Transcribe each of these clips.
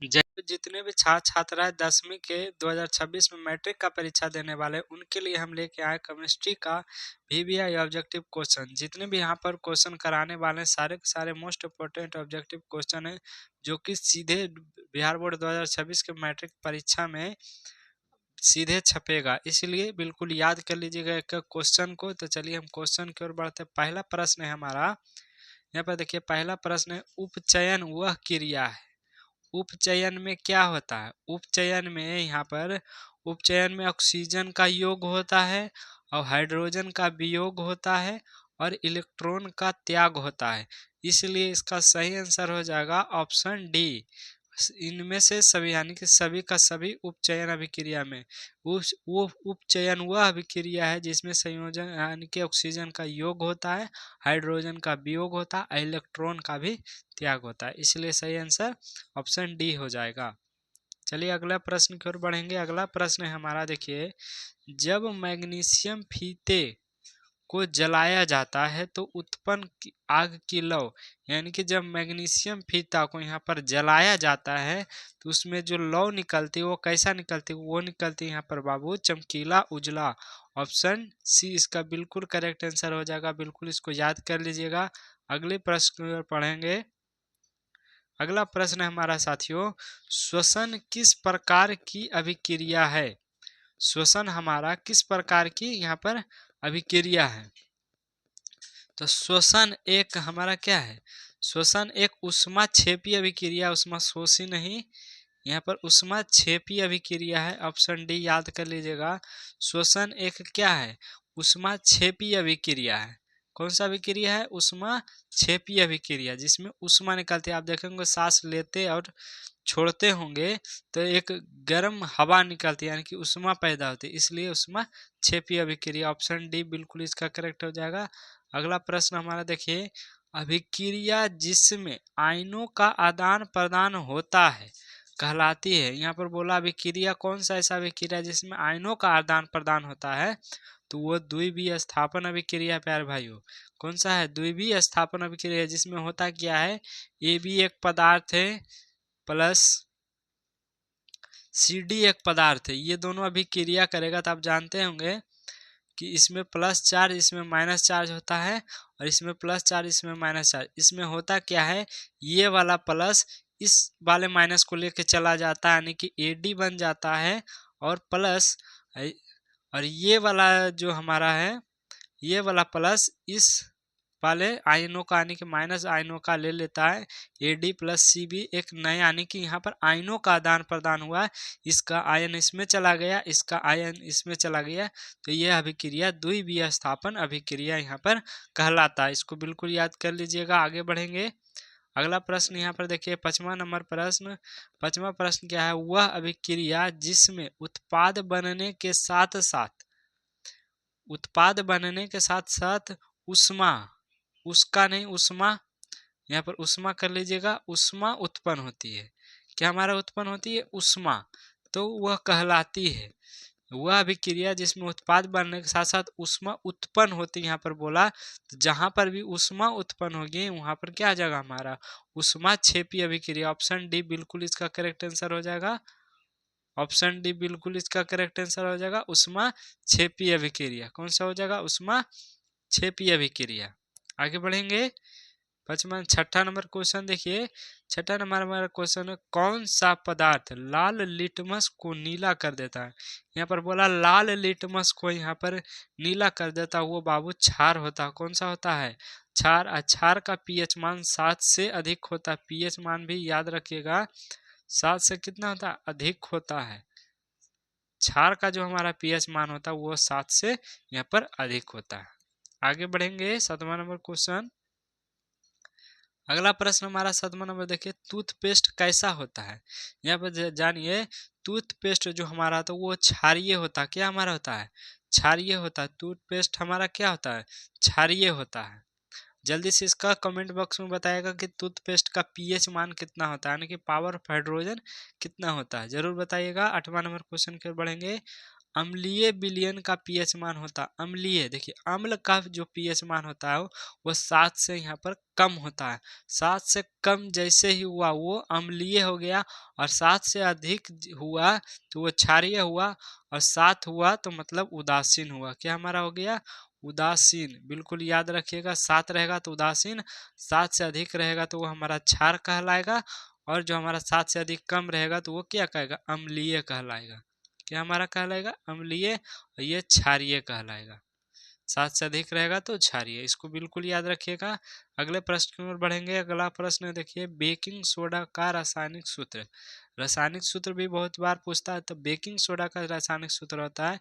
जितने भी छात्र छात्राएं 10वीं के 2026 में मैट्रिक का परीक्षा देने वाले उनके लिए हम लेके आए केमिस्ट्री का VBI ऑब्जेक्टिव क्वेश्चन। जितने भी यहाँ पर क्वेश्चन कराने वाले सारे के सारे मोस्ट इम्पोर्टेंट ऑब्जेक्टिव क्वेश्चन है जो कि सीधे बिहार बोर्ड 2026 के मैट्रिक परीक्षा में सीधे छपेगा, इसलिए बिल्कुल याद कर लीजिएगा एक क्वेश्चन को। तो चलिए हम क्वेश्चन की ओर बढ़ते हैं। पहला प्रश्न है हमारा, यहाँ पर देखिए पहला प्रश्न है, उपचयन वह क्रिया है। उपचयन में क्या होता है? उपचयन में यहाँ पर उपचयन में ऑक्सीजन का योग होता है और हाइड्रोजन का वियोग होता है और इलेक्ट्रॉन का त्याग होता है, इसलिए इसका सही आंसर हो जाएगा ऑप्शन डी। इनमें से सभी यानी कि सभी का सभी उपचयन अभिक्रिया में वो उपचयन वह अभिक्रिया है जिसमें संयोजन यानी कि ऑक्सीजन का योग होता है, हाइड्रोजन का वियोग होता है, इलेक्ट्रॉन का भी त्याग होता है, इसलिए सही आंसर ऑप्शन डी हो जाएगा। चलिए अगला प्रश्न की ओर बढ़ेंगे। अगला प्रश्न है हमारा, देखिए जब मैग्नीशियम फीते को जलाया जाता है तो उत्पन्न आग की लौ, यानी कि जब मैग्नीशियम फीता को यहाँ पर जलाया जाता है तो उसमें जो लौ निकलती है वो कैसा निकलती है? वो निकलती है यहाँ पर बाबू चमकीला उजला। ऑप्शन सी इसका बिल्कुल करेक्ट आंसर हो जाएगा, बिल्कुल इसको याद कर लीजिएगा। अगले प्रश्न पढ़ेंगे। अगला प्रश्न है हमारा साथियों, श्वसन किस प्रकार की अभिक्रिया है? श्वसन हमारा किस प्रकार की यहाँ पर अभिक्रिया है? तो श्वसन एक हमारा क्या है? श्वसन एक ऊष्माक्षेपी अभिक्रिया, ऊष्माशोषी नहीं, यहाँ पर ऊष्माक्षेपी अभिक्रिया है। ऑप्शन डी याद कर लीजिएगा। श्वसन एक क्या है? ऊष्माक्षेपी अभिक्रिया है। कौन सा अभिक्रिया है? ऊष्माक्षेपी अभिक्रिया, जिसमें ऊष्मा निकलती है। आप देखेंगे सांस लेते और छोड़ते होंगे तो एक गर्म हवा निकलती है, यानी कि ऊष्मा पैदा होती है, इसलिए ऊष्माक्षेपी अभिक्रिया। ऑप्शन डी बिल्कुल इसका करेक्ट हो जाएगा। अगला प्रश्न हमारा देखिए, अभिक्रिया जिसमें आयनों का आदान प्रदान होता है कहलाती है। यहाँ पर बोला अभिक्रिया कौन सा ऐसा अभिक्रिया जिसमें आयनों का आदान प्रदान होता है? तो वो द्विवीय स्थापन अभिक्रिया है प्यारे भाइयों। कौन सा है? द्विवीय स्थापन अभिक्रिया, जिसमें होता क्या है, ए भी एक पदार्थ है प्लस CD एक पदार्थ है, ये दोनों अभिक्रिया करेगा तो आप जानते होंगे कि इसमें प्लस चार्ज इसमें माइनस चार्ज होता है और इसमें प्लस चार्ज इसमें माइनस चार्ज। इसमें होता क्या है, ये वाला प्लस इस वाले माइनस को लेके चला जाता है, यानी कि AD बन जाता है, और प्लस और ये वाला जो हमारा है ये वाला प्लस इस वाले आयनों का यानी कि माइनस आयनों का ले लेता है AD प्लस CB एक नया, यानी कि यहाँ पर आयनों का आदान प्रदान हुआ है। इसका आयन इसमें चला गया, इसका आयन इसमें चला गया, तो यह अभिक्रिया द्विवीय स्थापन अभिक्रिया यहाँ पर कहलाता है। इसको बिल्कुल याद कर लीजिएगा। आगे बढ़ेंगे। अगला प्रश्न यहाँ पर देखिए 5वां नंबर प्रश्न। 5वां प्रश्न क्या है, वह अभिक्रिया जिसमें उत्पाद बनने के साथ साथ ऊष्मा, उसका नहीं ऊष्मा, यहाँ पर ऊष्मा कर लीजिएगा, ऊष्मा उत्पन्न होती है। क्या हमारा उत्पन्न होती है? ऊष्मा, तो वह कहलाती है वह अभिक्रिया जिसमें उत्पाद बनने के साथ साथ ऊष्मा उत्पन्न होती है। यहाँ पर बोला तो जहां पर भी ऊष्मा उत्पन्न होगी वहां पर क्या आ जाएगा हमारा? ऊष्माक्षेपी अभिक्रिया। ऑप्शन डी बिल्कुल इसका करेक्ट आंसर हो जाएगा। ऑप्शन डी बिल्कुल इसका करेक्ट आंसर हो जाएगा, ऊष्माक्षेपी अभिक्रिया। कौन सा हो जाएगा? ऊष्माक्षेपी अभिक्रिया। आगे बढ़ेंगे। 6ठा नंबर क्वेश्चन देखिए। 6ठा नंबर हमारा क्वेश्चन है, कौन सा पदार्थ लाल लिटमस को नीला कर देता है? यहाँ पर बोला लाल लिटमस को यहाँ पर नीला कर देता है, वो बाबू क्षार होता है। कौन सा होता है? क्षार। क्षार का pH मान 7 से अधिक होता है। pH मान भी याद रखिएगा, 7 से कितना होता है? अधिक होता है। क्षार का जो हमारा pH मान होता है वो 7 से यहाँ पर अधिक होता है। आगे बढ़ेंगे। 7वां नंबर क्वेश्चन। अगला प्रश्न हमारा 7वां नंबर देखिए, टूथपेस्ट कैसा होता है? यहाँ पर जानिए, टूथपेस्ट जो हमारा होता है वो क्षारीय होता है। क्या हमारा होता है? क्षारीय होता है। टूथपेस्ट हमारा क्या होता है? क्षारीय होता है। जल्दी से इसका कमेंट बॉक्स में बताएगा कि टूथपेस्ट का pH मान कितना होता है, यानी कि पावर ऑफ हाइड्रोजन कितना होता है, जरूर बताइएगा। 8वां नंबर क्वेश्चन की ओर बढ़ेंगे। अम्लीय विलयन का पीएच मान होता है अम्लीय, देखिए अम्ल का जो पीएच मान होता है वो 7 से यहाँ पर कम होता है। 7 से कम जैसे ही हुआ वो अम्लीय हो गया, और 7 से अधिक हुआ तो वो क्षारीय हुआ, और 7 हुआ तो मतलब उदासीन हुआ। क्या हमारा हो गया? उदासीन। बिल्कुल याद रखिएगा, 7 रहेगा तो उदासीन, 7 से अधिक रहेगा तो वो हमारा क्षार कहलाएगा, और जो हमारा 7 से अधिक कम रहेगा तो वो क्या कहेगा? अम्लीय कहलाएगा। क्या हमारा कहलाएगा? अम्लीय, और ये क्षारीय कहलाएगा। 7 से अधिक रहेगा तो क्षारीय, इसको बिल्कुल याद रखिएगा। अगले प्रश्न की ओर बढ़ेंगे। अगला प्रश्न देखिए, बेकिंग सोडा का रासायनिक सूत्र। रासायनिक सूत्र भी बहुत बार पूछता है, तो बेकिंग सोडा का रासायनिक सूत्र होता है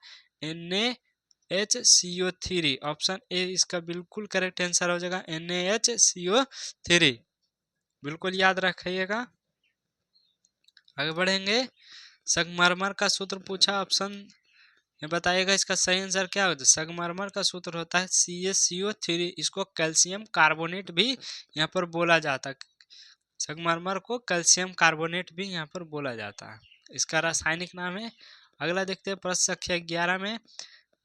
NaHCO3। ऑप्शन ए इसका बिल्कुल करेक्ट आंसर हो जाएगा, NaHCO3। बिल्कुल याद रखिएगा। आगे बढ़ेंगे। संगमरमर का सूत्र पूछा, ऑप्शन ये बताइएगा इसका सही आंसर क्या होता है। संगमरमर का सूत्र होता है CaCO3। इसको कैल्शियम कार्बोनेट भी यहाँ पर बोला जाता है। संगमरमर को कैल्शियम कार्बोनेट भी यहाँ पर बोला जाता है, इसका रासायनिक नाम है। अगला देखते हैं प्रश्न संख्या 11 में,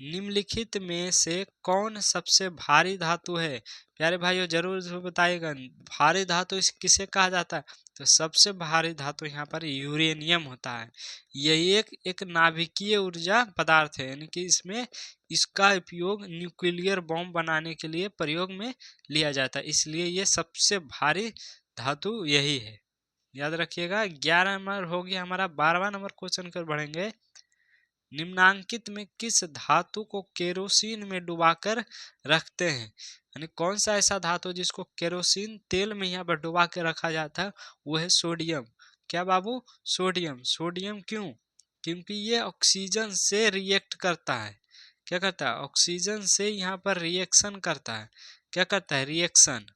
निम्नलिखित में से कौन सबसे भारी धातु है? प्यारे भाइयों जरूर बताइएगा, भारी धातु इस किसे कहा जाता है? तो सबसे भारी धातु यहाँ पर यूरेनियम होता है। यह एक नाभिकीय ऊर्जा पदार्थ है, यानी कि इसमें इसका उपयोग न्यूक्लियर बॉम्ब बनाने के लिए प्रयोग में लिया जाता है, इसलिए ये सबसे भारी धातु यही है। याद रखिएगा। 11 नंबर हो गया हमारा। 12वां नंबर क्वेश्चन कर बढ़ेंगे। निम्नांकित में किस धातु को केरोसिन में डुबाकर रखते हैं? यानी कौन सा ऐसा धातु जिसको केरोसिन तेल में यहाँ पर डुबा के रखा जाता है? वो है सोडियम। क्या बाबू? सोडियम। सोडियम क्यों? क्योंकि ये ऑक्सीजन से रिएक्ट करता है। क्या करता है? ऑक्सीजन से यहाँ पर रिएक्शन करता है। क्या करता है? रिएक्शन।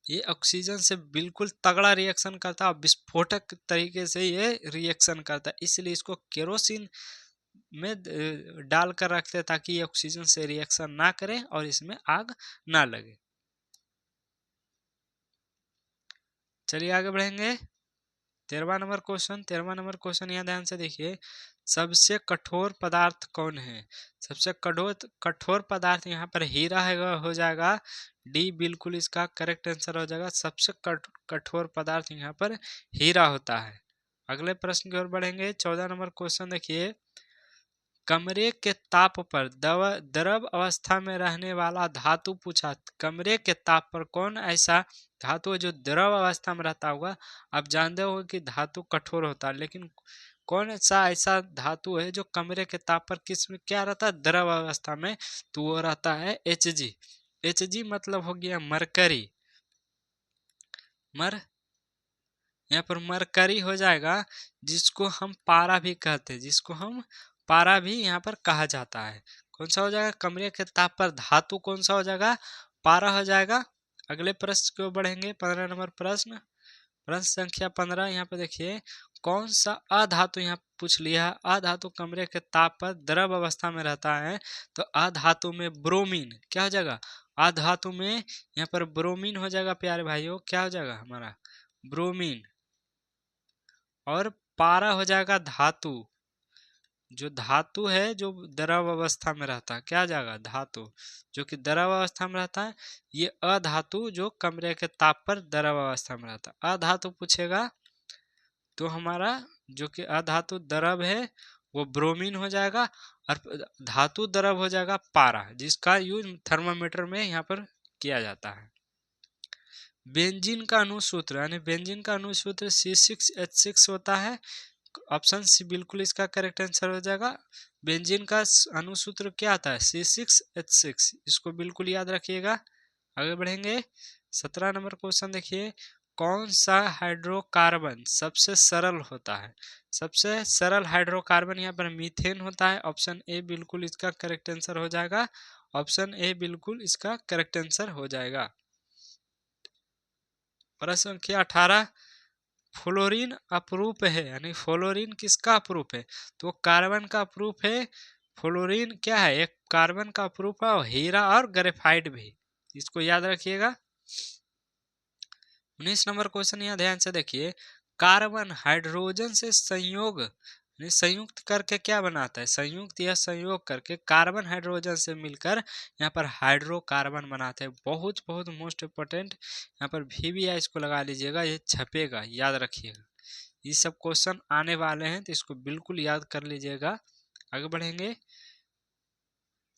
ये ऑक्सीजन से बिल्कुल तगड़ा रिएक्शन करता है, विस्फोटक तरीके से ये रिएक्शन करता है, इसलिए इसको केरोसिन में डाल कर रखते हैं ताकि ये ऑक्सीजन से रिएक्शन ना करे और इसमें आग ना लगे। चलिए आगे बढ़ेंगे। 13वां नंबर क्वेश्चन। 13वां नंबर क्वेश्चन यहाँ ध्यान से देखिए, सबसे कठोर पदार्थ कौन है? सबसे कठोर पदार्थ यहाँ पर हीरा है, हो जाएगा डी, बिल्कुल इसका करेक्ट आंसर हो जाएगा। सबसे कठोर पदार्थ यहाँ पर हीरा होता है। अगले प्रश्न की ओर बढ़ेंगे। 14 नंबर क्वेश्चन देखिए, कमरे के ताप पर द्रव अवस्था में रहने वाला धातु पूछा। कमरे के ताप पर कौन ऐसा धातु है जो द्रव अवस्था में रहता होगा? आप जानते हो कि धातु कठोर होता है, लेकिन कौन सा ऐसा धातु है जो कमरे के ताप पर किस में क्या रहता है? द्रव अवस्था में। तो वो रहता है Hg। Hg मतलब हो गया मरकरी। यहाँ पर मरकरी हो जाएगा, जिसको हम पारा भी कहते हैं, जिसको हम पारा भी यहाँ पर कहा जाता है। कौन सा हो जाएगा? कमरे के ताप पर धातु कौन सा हो जाएगा? पारा हो जाएगा। अगले प्रश्न की ओर बढ़ेंगे। 15 नंबर प्रश्न, प्रश्न संख्या 15। यहाँ पे देखिए, कौन सा अधातु यहाँ पूछ लिया है। अधातु कमरे के ताप पर द्रव अवस्था में रहता है, तो अधातु में ब्रोमीन क्या हो जाएगा? अधातु में यहाँ पर ब्रोमीन हो जाएगा प्यारे भाइयों। क्या हो जाएगा हमारा? ब्रोमीन। और पारा हो जाएगा धातु। जो धातु है जो द्रव अवस्था में रहता है, क्या आ जाएगा? धातु जो कि द्रव अवस्था में रहता है। ये अधातु जो कमरे के ताप पर द्रव अवस्था में रहता है। अधातु पूछेगा तो हमारा जो कि अधातु द्रव है वो ब्रोमीन हो जाएगा, और धातु द्रव हो जाएगा पारा, जिसका यूज थर्मामीटर में यहाँ पर किया जाता है। बेंजीन का अणुसूत्र, यानी बेंजीन का अणुसूत्र C6H6 होता है। ऑप्शन सी बिल्कुल इसका करेक्ट आंसर हो जाएगा। बेंजीन का अणुसूत्र क्या आता है? C6H6। इसको बिल्कुल याद रखिएगा। आगे बढ़ेंगे। 17 नंबर क्वेश्चन देखिए, कौन सा हाइड्रोकार्बन सबसे सरल होता है? सबसे सरल हाइड्रोकार्बन यहाँ पर मीथेन होता है। ऑप्शन ए बिल्कुल इसका करेक्ट आंसर हो जाएगा। ऑप्शन ए बिल्कुल इसका करेक्ट आंसर हो जाएगा। प्रश्न संख्या 18, फ्लोरीन अप्रूप है, यानी फ्लोरीन किसका अप्रूप है? तो कार्बन का अप्रूप है। फ्लोरीन क्या है? एक कार्बन का अप्रूप है, और हीरा और ग्रेफाइट भी। इसको याद रखिएगा। 19 नंबर क्वेश्चन यहाँ ध्यान से देखिए, कार्बन हाइड्रोजन से संयोग यानी संयुक्त करके क्या बनाता है, संयुक्त या संयोग करके कार्बन हाइड्रोजन से मिलकर यहाँ पर हाइड्रोकार्बन बनाते हैं। बहुत बहुत मोस्ट इम्पोर्टेंट यहाँ पर VBI इसको लगा लीजिएगा, ये छपेगा, याद रखिएगा। ये सब क्वेश्चन आने वाले हैं तो इसको बिल्कुल याद कर लीजिएगा। आगे बढ़ेंगे।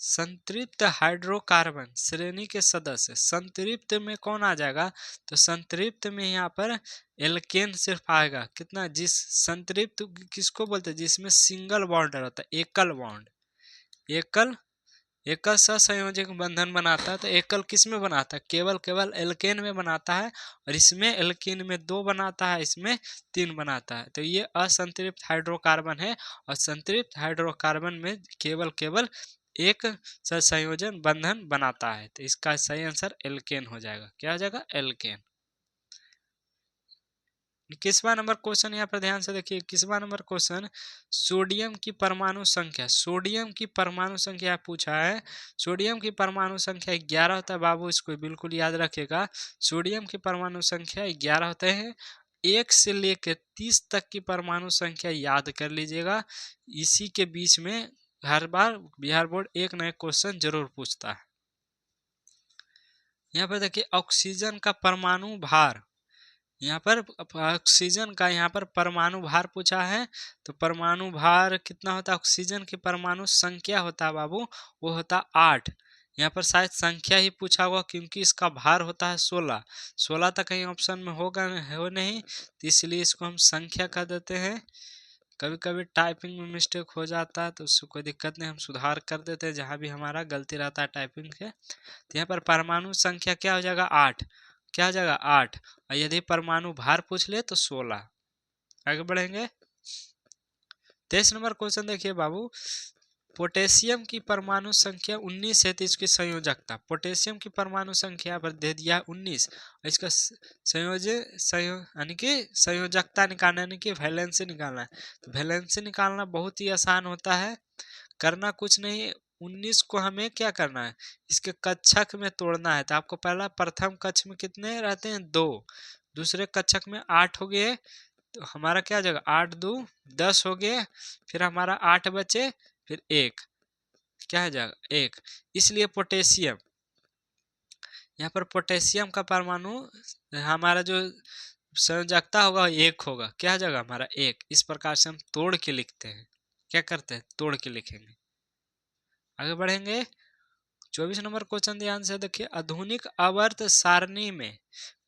संतृप्त हाइड्रोकार्बन श्रेणी के सदस्य, संतृप्त में कौन आ जाएगा, तो संतृप्त में यहाँ पर एल्केन सिर्फ आएगा। कितना, जिस संतृप्त किसको बोलते हैं, जिसमें सिंगल बॉन्ड रहता है, एकल बॉन्ड, एकल एकल सहसंयोजक बंधन बनाता है। तो एकल किस में बनाता है, केवल केवल एल्केन में बनाता है, और इसमें एल्केन में 2 बनाता है, इसमें 3 बनाता है। तो ये असंतृप्त हाइड्रोकार्बन है, और संतृप्त हाइड्रोकार्बन में केवल केवल एक सहसंयोजन बंधन बनाता है। तो इसका सही आंसर एल्केन हो जाएगा। क्या हो जाएगा, एल्केन। 21वां नंबर क्वेश्चन यहाँ पर ध्यान से देखिए। 21वां नंबर क्वेश्चन, सोडियम की परमाणु संख्या, सोडियम की परमाणु संख्या पूछा है। सोडियम की परमाणु संख्या 11 होता है बाबू, इसको बिल्कुल याद रखिएगा। सोडियम की परमाणु संख्या 11 होते हैं। 1 से लेकर 30 तक की परमाणु संख्या याद कर लीजिएगा। इसी के बीच में हर बार बिहार बोर्ड एक नया क्वेश्चन जरूर पूछता है। यहाँ पर देखिए ऑक्सीजन का परमाणु भार, यहाँ पर ऑक्सीजन का यहाँ पर परमाणु भार पूछा है। तो परमाणु भार कितना होता है, ऑक्सीजन की परमाणु संख्या होता है बाबू, वो होता 8। यहाँ पर शायद संख्या ही पूछा होगा, क्योंकि इसका भार होता है 16। 16 तक कहीं ऑप्शन में होगा हो नहीं, तो इसलिए इसको हम संख्या कर देते हैं। कभी कभी टाइपिंग में मिस्टेक हो जाता है, तो उससे कोई दिक्कत नहीं, हम सुधार कर देते हैं जहाँ भी हमारा गलती रहता है टाइपिंग के। तो यहाँ पर परमाणु संख्या क्या हो जाएगा, 8। क्या हो जाएगा, 8। और यदि परमाणु भार पूछ ले तो 16। आगे बढ़ेंगे। 23 नंबर क्वेश्चन देखिए बाबू, पोटेशियम की परमाणु संख्या 19 है, तो इसकी संयोजकता, पोटेशियम की परमाणु संख्या पर दे दिया 19, इसका यानी कि संयोजकता निकालना, यानी कि वैलेंसी निकालना है। तो वैलेंसी निकालना बहुत ही आसान होता है, करना कुछ नहीं। 19 को हमें क्या करना है, इसके कक्षक में तोड़ना है। तो आपको पहला प्रथम कक्ष में कितने रहते हैं, 2, दूसरे कक्षक में 8 हो गए, तो हमारा क्या हो जाएगा, 8 2 10 हो गए, फिर हमारा 8 बचे, फिर 1, क्या हो जाएगा, 1। इसलिए पोटेशियम, यहाँ पर पोटेशियम का परमाणु हमारा जो संयोजकता होगा 1 होगा। क्या हो जाएगा हमारा, 1। इस प्रकार से हम तोड़ के लिखते हैं। क्या करते हैं, तोड़ के लिखेंगे। आगे बढ़ेंगे। 24 नंबर क्वेश्चन ध्यान से देखिए, आधुनिक आवर्त सारणी में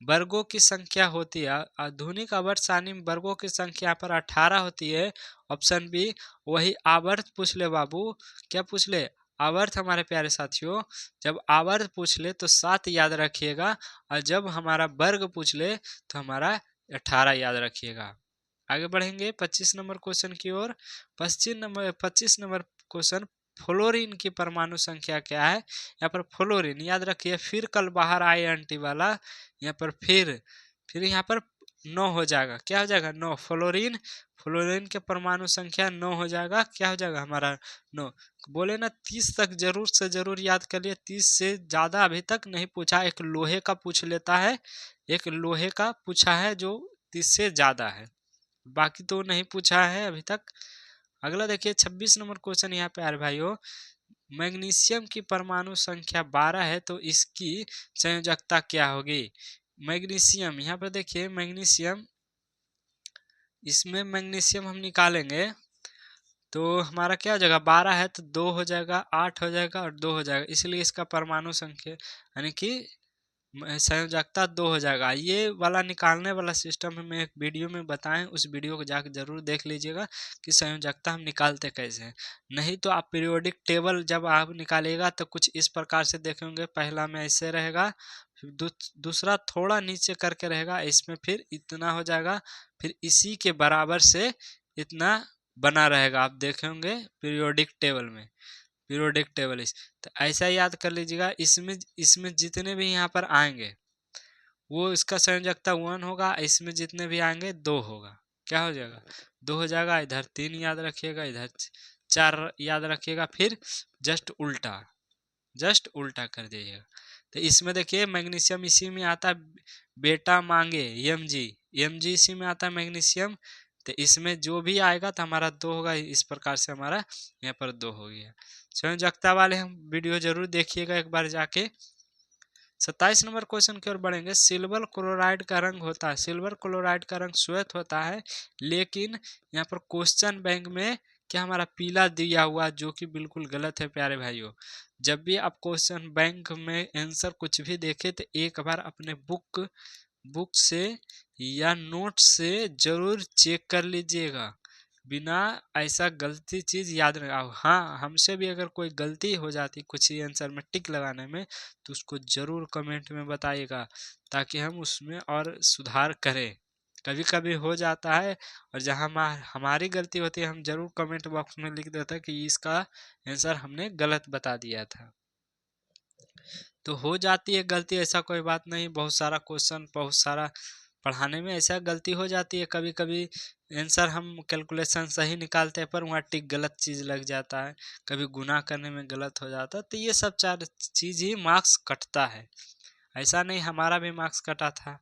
वर्गों की संख्या होती है, आधुनिक आवर्त सारणी में वर्गों की संख्या यहाँ पर 18 होती है। Option B. वही आवर्त पूछ ले बाबू, क्या पूछ ले, आवर्त। हमारे प्यारे साथियों, जब आवर्त पूछ ले तो 7 याद रखिएगा, और जब हमारा वर्ग पूछ ले तो हमारा 18 याद रखिएगा। आगे बढ़ेंगे 25 नंबर क्वेश्चन की ओर। 25 नंबर क्वेश्चन, फ्लोरीन की परमाणु संख्या क्या है। यहाँ पर फ्लोरीन याद रखिए, फिर कल बाहर आए आंटी वाला, यहाँ पर फिर यहाँ पर 9 हो जाएगा। क्या हो जाएगा, 9। फ्लोरीन, फ्लोरीन के परमाणु संख्या 9 हो जाएगा। क्या हो जाएगा हमारा, 9। बोले ना 30 तक जरूर से जरूर याद कर लिए, 30 से ज्यादा अभी तक नहीं पूछा। एक लोहे का पूछ लेता है, एक लोहे का पूछा है जो 30 से ज्यादा है, बाकी तो नहीं पूछा है अभी तक। अगला देखिए 26 नंबर क्वेश्चन यहाँ पे आ रहा भाइयों, मैग्नीशियम की परमाणु संख्या 12 है, तो इसकी संयोजकता क्या होगी। मैग्नीशियम, यहाँ पर देखिए मैग्नीशियम, इसमें मैग्नीशियम हम निकालेंगे तो हमारा क्या हो जाएगा, 12 है तो 2 हो जाएगा, 8 हो जाएगा और 2 हो जाएगा, इसलिए इसका परमाणु संख्या यानी कि संयोजकता 2 हो जाएगा। ये वाला निकालने वाला सिस्टम हमें एक वीडियो में बताएं, उस वीडियो को जाकर जरूर देख लीजिएगा कि संयोजकता हम निकालते कैसे हैं। नहीं तो आप पीरियोडिक टेबल जब आप निकालेगा तो कुछ इस प्रकार से देखेंगे, पहला में ऐसे रहेगा, फिर दूसरा थोड़ा नीचे करके रहेगा, इसमें फिर इतना हो जाएगा, फिर इसी के बराबर से इतना बना रहेगा, आप देखेंगे पीरियोडिक टेबल में, पीरियोडिक टेबल इस। तो ऐसा याद कर लीजिएगा, इसमें इसमें जितने भी यहाँ पर आएंगे वो इसका संयोजकता 1 होगा, इसमें जितने भी आएंगे 2 होगा। क्या हो जाएगा, 2 हो जाएगा। इधर 3 याद रखिएगा, इधर 4 याद रखिएगा, फिर जस्ट उल्टा कर दीजिएगा। तो इसमें देखिए मैग्नीशियम इसी में आता है, बेटा मांगे Mg, Mg इसी में आता है मैग्नीशियम, तो इसमें जो भी आएगा तो हमारा 2 होगा, इस प्रकार से हमारा यहाँ पर 2 हो गया। संयोजकता वाले हम वीडियो जरूर देखिएगा एक बार जाके। 27 नंबर क्वेश्चन की ओर बढ़ेंगे। सिल्वर क्लोराइड का रंग होता है, सिल्वर क्लोराइड का रंग श्वेत होता है, लेकिन यहाँ पर क्वेश्चन बैंक में क्या हमारा पीला दिया हुआ, जो कि बिल्कुल गलत है प्यारे भाइयों। जब भी आप क्वेश्चन बैंक में आंसर कुछ भी देखे तो एक बार अपने बुक से या नोट से जरूर चेक कर लीजिएगा, बिना ऐसा गलती चीज याद रखा। हाँ, हमसे भी अगर कोई गलती हो जाती कुछ ही आंसर में टिक लगाने में तो उसको जरूर कमेंट में बताइएगा, ताकि हम उसमें और सुधार करें। कभी कभी हो जाता है, और जहाँ हमारी गलती होती है हम जरूर कमेंट बॉक्स में लिख देते हैं कि इसका आंसर हमने गलत बता दिया था। तो हो जाती है गलती, ऐसा कोई बात नहीं। बहुत सारा क्वेश्चन, बहुत सारा पढ़ाने में ऐसा गलती हो जाती है, कभी कभी आंसर हम कैलकुलेशन सही निकालते हैं पर वहाँ टिक गलत चीज़ लग जाता है, कभी गुना करने में गलत हो जाता है। तो ये सब 4 चीज़ ही मार्क्स कटता है। ऐसा नहीं, हमारा भी मार्क्स कटा था।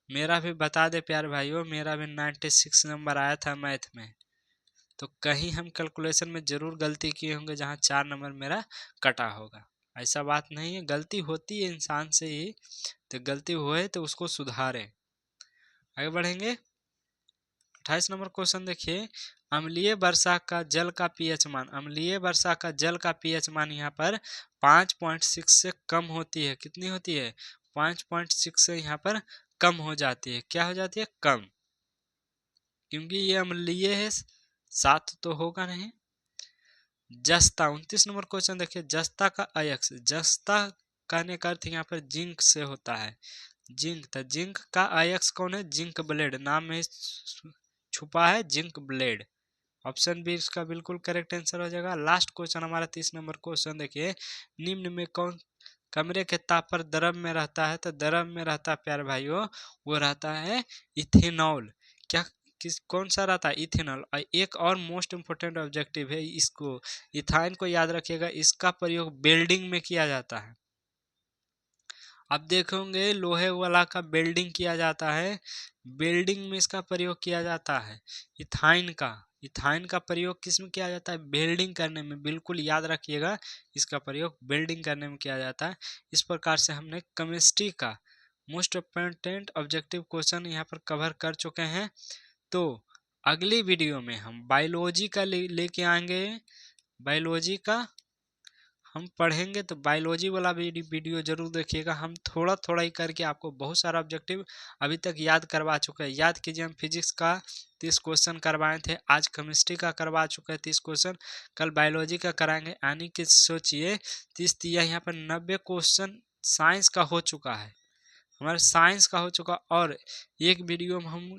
मेरा भी बता दे प्यारे भाइयों, मेरा भी 96 नंबर आया था मैथ में। तो कहीं हम कैलकुलेशन में जरूर गलती किए होंगे जहाँ 4 नंबर मेरा कटा होगा। ऐसा बात नहीं है, गलती होती है इंसान से ही, तो गलती हुए तो उसको सुधारें। आगे बढ़ेंगे। 28 नंबर क्वेश्चन देखिए। अम्लीय वर्षा का जल का पीएच मान, अम्लीय वर्षा का जल का पीएच मान यहाँ पर 5.6 से कम होती है। कितनी होती है? 5.6 से यहाँ पर कम हो जाती है। क्या हो जाती है? कम, क्योंकि ये अम्लीय है, 7 तो होगा नहीं। जस्ता, 29 नंबर क्वेश्चन देखिए। जस्ता का अयस्क, जस्ता कहने का अर्थ यहाँ पर जिंक से होता है, जिंक। तो जिंक का अयस्क कौन है? जिंक ब्लेड, नाम में छुपा है जिंक ब्लेड। ऑप्शन बी इसका बिल्कुल करेक्ट आंसर हो जाएगा। लास्ट क्वेश्चन हमारा 30 नंबर क्वेश्चन देखिए। निम्न में कौन कमरे के ताप पर द्रव में रहता है? तो द्रव में रहता है प्यारे भाइयों, वो रहता है इथेनॉल। क्या कौन सा रहता है? इथेनॉल। और एक और मोस्ट इंपोर्टेंट ऑब्जेक्टिव है, इसको इथाइन को याद रखिएगा, इसका प्रयोग वेल्डिंग में किया जाता है। अब देखोगे लोहे वाला का वेल्डिंग किया जाता है, वेल्डिंग में इसका प्रयोग किया जाता है। इथाइन का प्रयोग किस में किया जाता है? वेल्डिंग करने में। बिल्कुल याद रखिएगा, इसका प्रयोग वेल्डिंग करने में किया जाता है। इस प्रकार से हमने केमिस्ट्री का मोस्ट इंपोर्टेंट ऑब्जेक्टिव क्वेश्चन यहाँ पर कवर कर चुके हैं। तो अगली वीडियो में हम बायोलॉजी का लेके आएंगे। बायोलॉजी का हम पढ़ेंगे, तो बायोलॉजी वाला वीडियो जरूर देखिएगा। हम थोड़ा थोड़ा ही करके आपको बहुत सारा ऑब्जेक्टिव अभी तक याद करवा चुके हैं। याद कीजिए, हम फिजिक्स का 30 क्वेश्चन करवाए थे, आज केमिस्ट्री का करवा चुके हैं 30 क्वेश्चन, कल बायोलॉजी का कराएंगे। यानी कि सोचिए 30 दिया, यहाँ पर 90 क्वेश्चन साइंस का हो चुका है, हमारे साइंस का हो चुका। और एक वीडियो में हम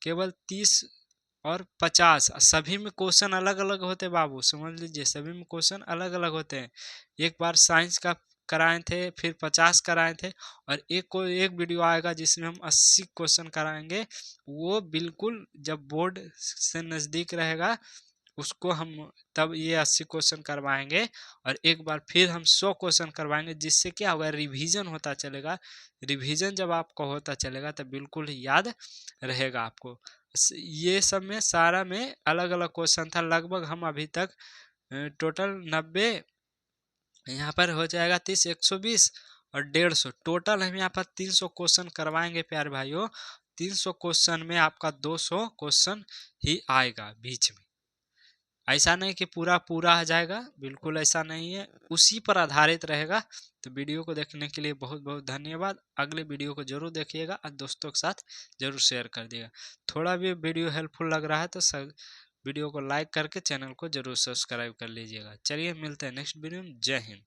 केवल 30 और 50, सभी में क्वेश्चन अलग अलग होते बाबू, समझ लीजिए, सभी में क्वेश्चन अलग अलग होते हैं। एक बार साइंस का कराए थे, फिर 50 कराए थे, और एक वीडियो आएगा जिसमें हम 80 क्वेश्चन कराएंगे। वो बिल्कुल जब बोर्ड से नज़दीक रहेगा उसको हम तब ये 80 क्वेश्चन करवाएंगे, और एक बार फिर हम 100 क्वेश्चन करवाएंगे, जिससे क्या होगा? रिवीजन होता चलेगा। रिवीजन जब आपको होता चलेगा तो बिल्कुल याद रहेगा आपको। ये सब में सारा में अलग अलग क्वेश्चन था। लगभग हम अभी तक टोटल 90, यहाँ पर हो जाएगा 30, 120 और 150, टोटल हम यहाँ पर 300 क्वेश्चन करवाएंगे प्यारे भाइयों। 300 क्वेश्चन में आपका 200 क्वेश्चन ही आएगा बीच में। ऐसा नहीं कि पूरा आ जाएगा, बिल्कुल ऐसा नहीं है, उसी पर आधारित रहेगा। तो वीडियो को देखने के लिए बहुत बहुत धन्यवाद। अगले वीडियो को जरूर देखिएगा और दोस्तों के साथ जरूर शेयर कर दिएगा। थोड़ा भी वीडियो हेल्पफुल लग रहा है तो वीडियो को लाइक करके चैनल को जरूर सब्सक्राइब कर लीजिएगा। चलिए मिलते हैं नेक्स्ट वीडियो में। जय हिंद।